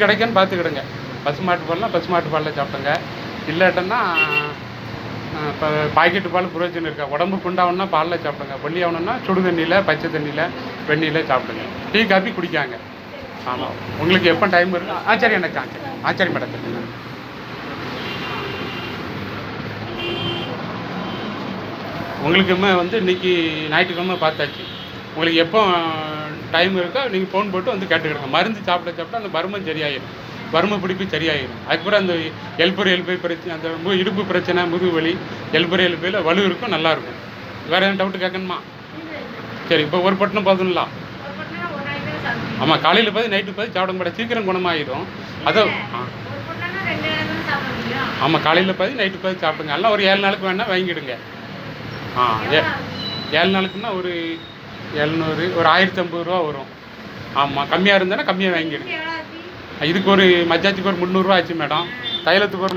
கிடைக்குன்னு பார்த்துக்கிடுங்க. பசுமாட்டு பால்னா பசுமாட்டு பாலில் சாப்பிடுங்க. இல்லாட்டன்னா இப்போ பாக்கெட்டு பால் பிரயோஜனம் இருக்கா? உடம்புக்கு குண்டாகணுன்னா பாலில் சாப்பிடுங்க. ஒல்லி ஆகணுன்னா சுடு தண்ணியில், பச்சை தண்ணியில், வெந்நீரில் சாப்பிடுங்க. டீ காஃபி குடிக்காங்க. ஆமாம், உங்களுக்கு எப்போ டைம் இருக்கோ சரி எனக்கு சரி மேடம் சரி. உங்களுக்குமே இன்றைக்கி ஞாயிற்றுக்கிழமை பார்த்தாச்சு. உங்களுக்கு எப்போ டைம் இருக்கோ நீங்கள் ஃபோன் போட்டு வந்து கேட்டுக்கிடுங்க. மருந்து சாப்பிட அந்த பருமன் சரியாயிடும், வறுமை பிடிப்பு சரியாயிடும். அதுக்கப்புறம் அந்த எல்பை பிரச்சனை, அந்த இடுப்பு பிரச்சனை, முதுகு வலி, எல்பையில் வலு இருக்கும், நல்லாயிருக்கும். வேறு எதுவும் டவுட்டு கேட்கணுமா? சரி, இப்போ ஒரு பட்டணம் போதுங்களா? ஆமாம், காலையில் பாதி நைட்டு பாதி சாப்பிட மாட்டேன், சீக்கிரம் குணமாயிடும். அதை ஆமாம், காலையில் பாதி நைட்டு பாதி சாப்பிடுங்க. எல்லாம் ஒரு 7 நாளுக்கு வேணால் வாங்கிடுங்க. 7 நாளுக்குன்னா ஒரு 700, ஒரு 1050 ரூபா வரும். ஆமாம், கம்மியாக இருந்தாலும் கம்மியாக வாங்கிடுங்க. இதுக்கு ஒரு மஜ்ஜாத்துக்கு ஒரு 300 ரூபா ஆச்சு மேடம். தைலத்துக்கு ஒரு